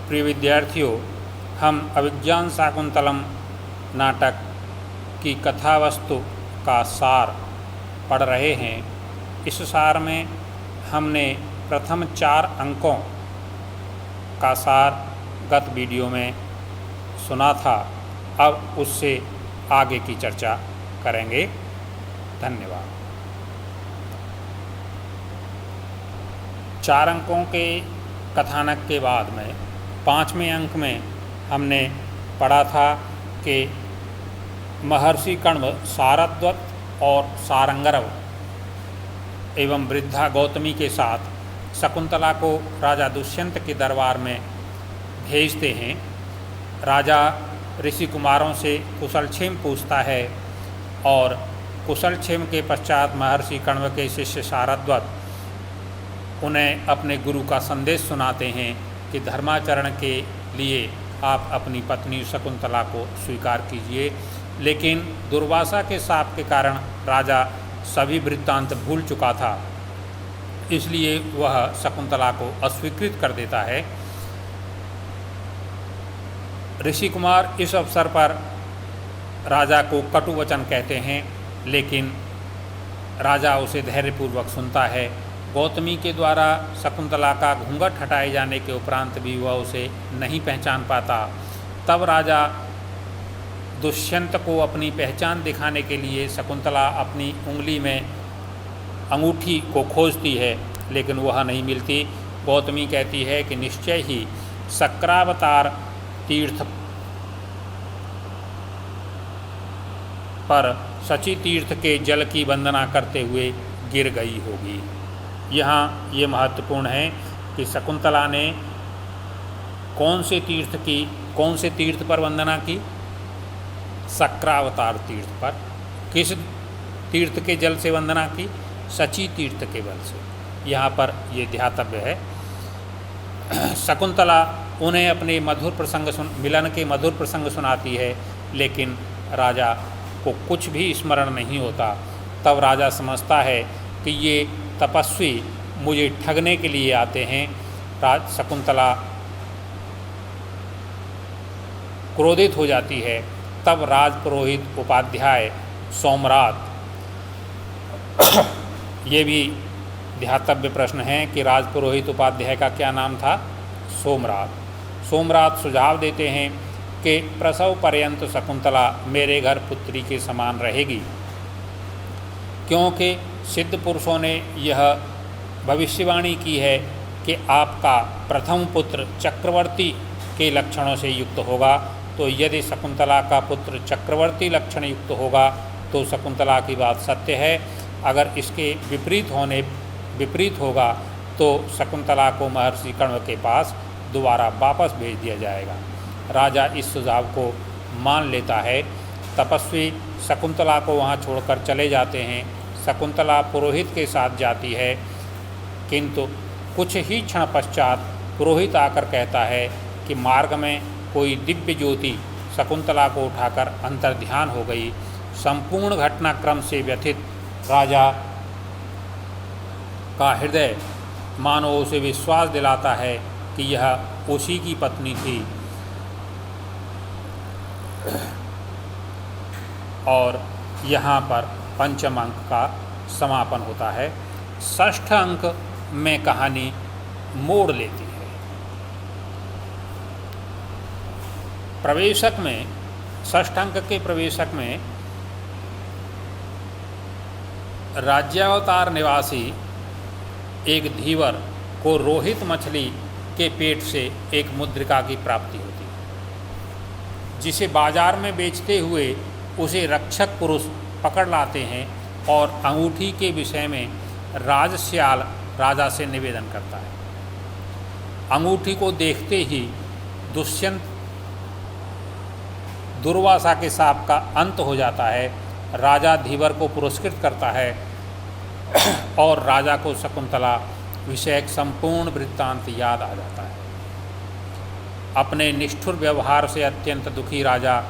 प्रिय विद्यार्थियों, हम अभिज्ञान शाकुंतलम नाटक की कथा वस्तु का सार पढ़ रहे हैं। इस सार में हमने प्रथम 4 अंकों का सार गत वीडियो में सुना था। अब उससे आगे की चर्चा करेंगे। धन्यवाद। 4 अंकों के कथानक के बाद में 5वें अंक में हमने पढ़ा था कि महर्षि कण्व सारद्वत और सारंगरव एवं वृद्धा गौतमी के साथ शकुंतला को राजा दुष्यंत के दरबार में भेजते हैं। राजा ऋषि कुमारों से कुशलक्षेम पूछता है और कुशलक्षेम के पश्चात महर्षि कण्व के शिष्य सारद्वत उन्हें अपने गुरु का संदेश सुनाते हैं कि धर्माचरण के लिए आप अपनी पत्नी शकुंतला को स्वीकार कीजिए। लेकिन दुर्वासा के शाप के कारण राजा सभी वृत्तांत भूल चुका था, इसलिए वह शकुंतला को अस्वीकृत कर देता है। ऋषि कुमार इस अवसर पर राजा को कटु वचन कहते हैं, लेकिन राजा उसे धैर्यपूर्वक सुनता है। गौतमी के द्वारा शकुंतला का घूंघट हटाए जाने के उपरांत भी वह उसे नहीं पहचान पाता। तब राजा दुष्यंत को अपनी पहचान दिखाने के लिए शकुंतला अपनी उंगली में अंगूठी को खोजती है, लेकिन वह नहीं मिलती। गौतमी कहती है कि निश्चय ही शक्रावतार तीर्थ पर शची तीर्थ के जल की वंदना करते हुए गिर गई होगी। यहाँ ये महत्वपूर्ण है कि शकुंतला ने कौन से तीर्थ पर वंदना की? शक्रावतार तीर्थ पर। किस तीर्थ के जल से वंदना की? शची तीर्थ के बल से। यहाँ पर ये ध्यातव्य है। शकुंतला उन्हें अपने मिलन के मधुर प्रसंग सुनाती है, लेकिन राजा को कुछ भी स्मरण नहीं होता। तब राजा समझता है कि ये तपस्वी मुझे ठगने के लिए आते हैं। शकुंतला क्रोधित हो जाती है। तब राजपुरोहित उपाध्याय सोमरात, ये भी ध्यातव्य प्रश्न है कि राजपुरोहित उपाध्याय का क्या नाम था? सोमरात सुझाव देते हैं कि प्रसव पर्यंत शकुंतला मेरे घर पुत्री के समान रहेगी, क्योंकि सिद्ध पुरुषों ने यह भविष्यवाणी की है कि आपका प्रथम पुत्र चक्रवर्ती के लक्षणों से युक्त होगा। तो यदि शकुंतला का पुत्र चक्रवर्ती लक्षण युक्त होगा तो शकुंतला की बात सत्य है। अगर इसके विपरीत होगा तो शकुंतला को महर्षि कण्व के पास दोबारा वापस भेज दिया जाएगा। राजा इस सुझाव को मान लेता है। तपस्वी शकुंतला को वहाँ छोड़कर चले जाते हैं। शकुंतला पुरोहित के साथ जाती है, किंतु कुछ ही क्षण पश्चात पुरोहित आकर कहता है कि मार्ग में कोई दिव्य ज्योति शकुंतला को उठाकर अंतर्ध्यान हो गई। संपूर्ण घटनाक्रम से व्यथित राजा का हृदय मानो उसे विश्वास दिलाता है कि यह उसी की पत्नी थी। और यहाँ पर 5वें अंक का समापन होता है। 6ठ अंक में कहानी मोड़ लेती है। प्रवेशक में 6ठ अंक के प्रवेशक में राज्यावतार निवासी एक धीवर को रोहित मछली के पेट से एक मुद्रिका की प्राप्ति होती है, जिसे बाजार में बेचते हुए उसे रक्षक पुरुष पकड़ लाते हैं और अंगूठी के विषय में राजश्याल राजा से निवेदन करता है। अंगूठी को देखते ही दुष्यंत दुर्वासा के शाप का अंत हो जाता है। राजा धीवर को पुरस्कृत करता है और राजा को शकुंतला विषयक संपूर्ण वृत्तांत याद आ जाता है। अपने निष्ठुर व्यवहार से अत्यंत दुखी राजा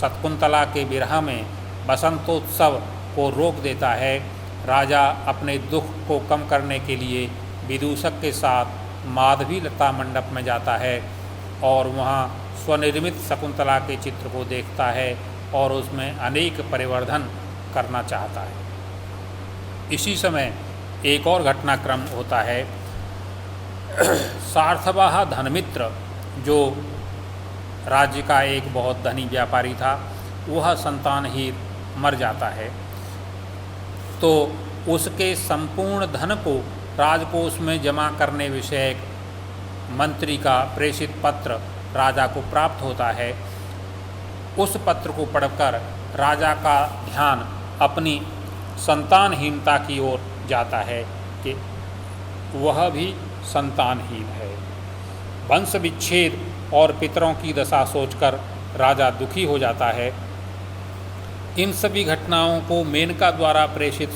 शकुंतला के विरह में बसंतोत्सव को रोक देता है। राजा अपने दुख को कम करने के लिए विदूषक के साथ माधवी लता मंडप में जाता है और वहाँ स्वनिर्मित शकुंतला के चित्र को देखता है और उसमें अनेक परिवर्धन करना चाहता है। इसी समय एक और घटनाक्रम होता है। सार्थवाह धनमित्र जो राज्य का एक बहुत धनी व्यापारी था, वह संतानहीन मर जाता है। तो उसके संपूर्ण धन को राजकोष में जमा करने विषयक मंत्री का प्रेषित पत्र राजा को प्राप्त होता है। उस पत्र को पढ़कर राजा का ध्यान अपनी संतानहीनता की ओर जाता है कि वह भी संतानहीन है। वंश विच्छेद और पितरों की दशा सोचकर राजा दुखी हो जाता है। इन सभी घटनाओं को मेनका द्वारा प्रेषित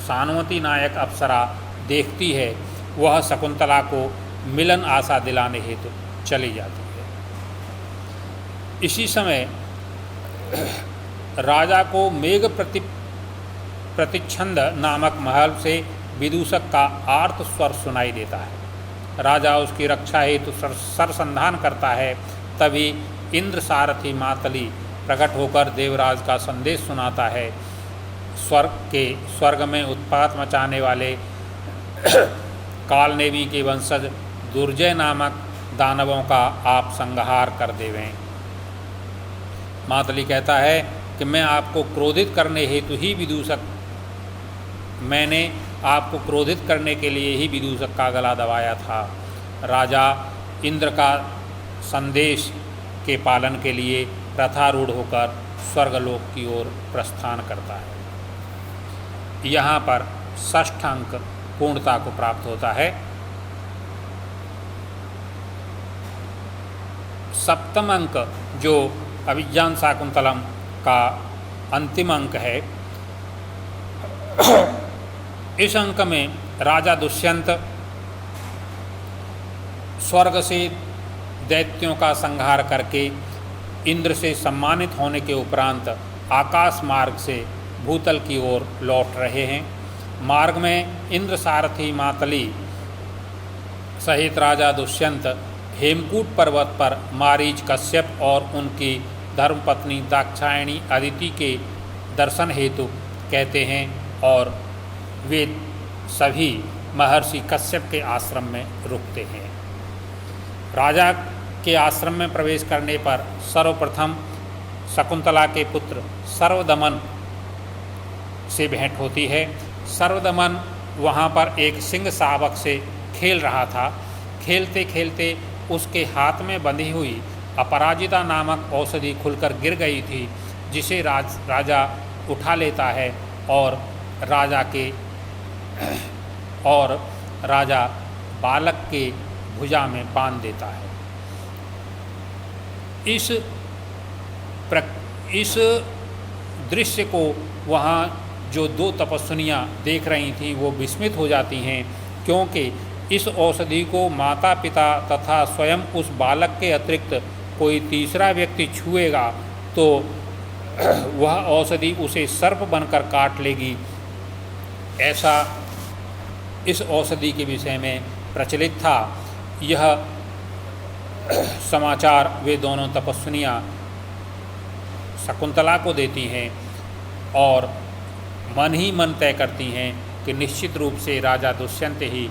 सानुमति नायक अप्सरा देखती है। वह शकुंतला को मिलन आशा दिलाने हेतु चली जाती है। इसी समय राजा को मेघ प्रतिच्छंद नामक महल से विदूषक का आर्त स्वर सुनाई देता है। राजा उसकी रक्षा हेतु सरसंधान करता है। तभी इंद्र सारथी मातली प्रकट होकर देवराज का संदेश सुनाता है। स्वर्ग में उत्पात मचाने वाले कालनेमी के वंशज दुर्जय नामक दानवों का आप संहार कर देवें। मातली कहता है कि मैंने आपको क्रोधित करने के लिए ही विदूषक का गला दबाया था। राजा इंद्र का संदेश के पालन के लिए रथारूढ़ होकर स्वर्गलोक की ओर प्रस्थान करता है। यहाँ पर 6ठ अंक पूर्णता को प्राप्त होता है। 7वां अंक जो अभिज्ञान शाकुंतलम का अंतिम अंक है, इस अंक में राजा दुष्यंत स्वर्ग से दैत्यों का संहार करके इंद्र से सम्मानित होने के उपरांत आकाश मार्ग से भूतल की ओर लौट रहे हैं। मार्ग में इंद्र सारथी मातली सहित राजा दुष्यंत हेमकूट पर्वत पर मारीच कश्यप और उनकी धर्मपत्नी दाक्षायणी अदिति के दर्शन हेतु कहते हैं और वे सभी महर्षि कश्यप के आश्रम में रुकते हैं। राजा के आश्रम में प्रवेश करने पर सर्वप्रथम शकुंतला के पुत्र सर्वदमन से भेंट होती है। सर्वदमन वहाँ पर एक सिंह शावक से खेल रहा था। खेलते खेलते उसके हाथ में बंधी हुई अपराजिता नामक औषधि खुलकर गिर गई थी, जिसे राजा उठा लेता है और राजा बालक के भुजा में बांध देता है। इस दृश्य को वहाँ जो 2 तपस्विनियाँ देख रही थीं वो विस्मित हो जाती हैं, क्योंकि इस औषधि को माता पिता तथा स्वयं उस बालक के अतिरिक्त कोई तीसरा व्यक्ति छुएगा तो वह औषधि उसे सर्प बनकर काट लेगी। ऐसा इस औषधि के विषय में प्रचलित था। यह समाचार वे दोनों तपस्विनियाँ शकुंतला को देती हैं और मन ही मन तय करती हैं कि निश्चित रूप से राजा दुष्यंत ही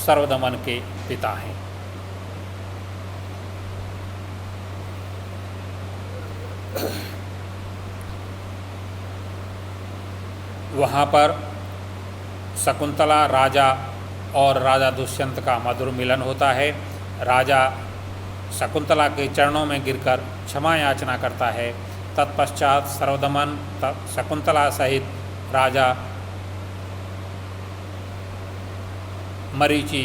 सर्वदमन के पिता हैं। वहाँ पर शकुंतला राजा और राजा दुष्यंत का मधुर मिलन होता है। राजा शकुंतला के चरणों में गिरकर क्षमा याचना करता है। तत्पश्चात सर्वदमन शकुंतला सहित राजा मरीचि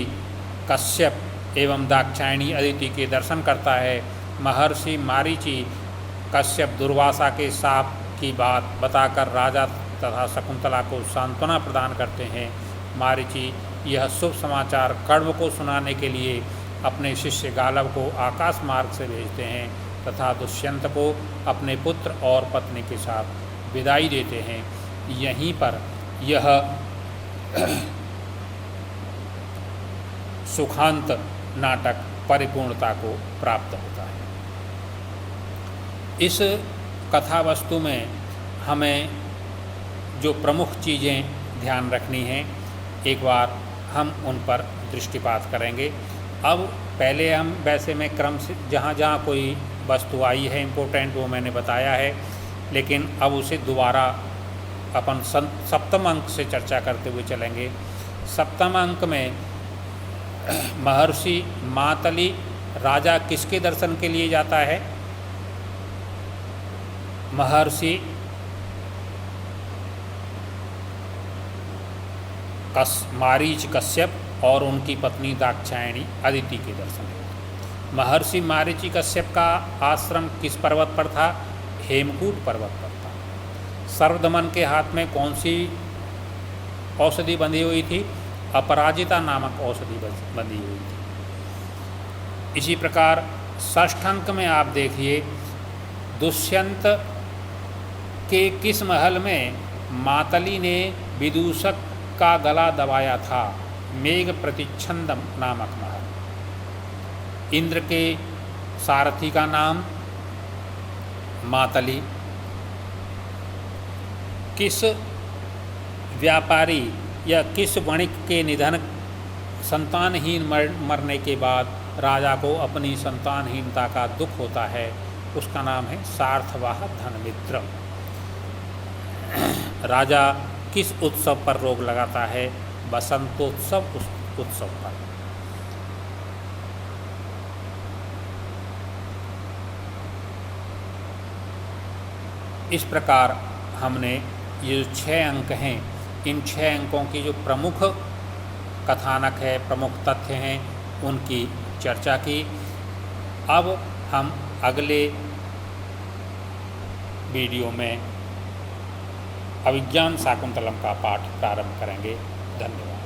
कश्यप एवं दाक्षायणी अदिति के दर्शन करता है। महर्षि मारीचि कश्यप दुर्वासा के शाप की बात बताकर राजा तथा शकुंतला को सांत्वना प्रदान करते हैं। मारीचि यह शुभ समाचार कण्व को सुनाने के लिए अपने शिष्य गालव को आकाश मार्ग से भेजते हैं तथा दुष्यंत को अपने पुत्र और पत्नी के साथ विदाई देते हैं। यहीं पर यह सुखांत नाटक परिपूर्णता को प्राप्त होता है। इस कथा वस्तु में हमें जो प्रमुख चीज़ें ध्यान रखनी हैं, एक बार हम उन पर दृष्टिपात करेंगे। अब पहले हम वैसे में क्रम से जहाँ जहाँ कोई वस्तु आई है इम्पोर्टेंट वो मैंने बताया है, लेकिन अब उसे दोबारा अपन सप्तम अंक से चर्चा करते हुए चलेंगे। सप्तम अंक में महर्षि मातली राजा किसके दर्शन के लिए जाता है? महर्षि मारीच कश्यप और उनकी पत्नी दाक्षायणी अदिति के दर्शन है। महर्षि मारीची कश्यप का आश्रम किस पर्वत पर था? हेमकूट पर्वत पर था। सर्वदमन के हाथ में कौन सी औषधि बंधी हुई थी? अपराजिता नामक औषधि बंधी हुई थी। इसी प्रकार षष्ठ अंक में आप देखिए, दुष्यंत के किस महल में मातली ने विदूषक का गला दबाया था? मेघ प्रतिच्छंदम नामक महल। इंद्र के सारथी का नाम मातली। किस व्यापारी या किस वणिक के निधन संतानहीन मरने के बाद राजा को अपनी संतानहीनता का दुख होता है? उसका नाम है सार्थवाह धनमित्र। राजा किस उत्सव पर रोक लगाता है? बसंतोत्सव उत्सव पर। इस प्रकार हमने ये जो 6 अंक हैं, इन 6 अंकों की जो प्रमुख कथानक है, प्रमुख तथ्य हैं, उनकी चर्चा की। अब हम अगले वीडियो में अभिज्ञान शाकुंतलम का पाठ प्रारंभ करेंगे। धन्यवाद।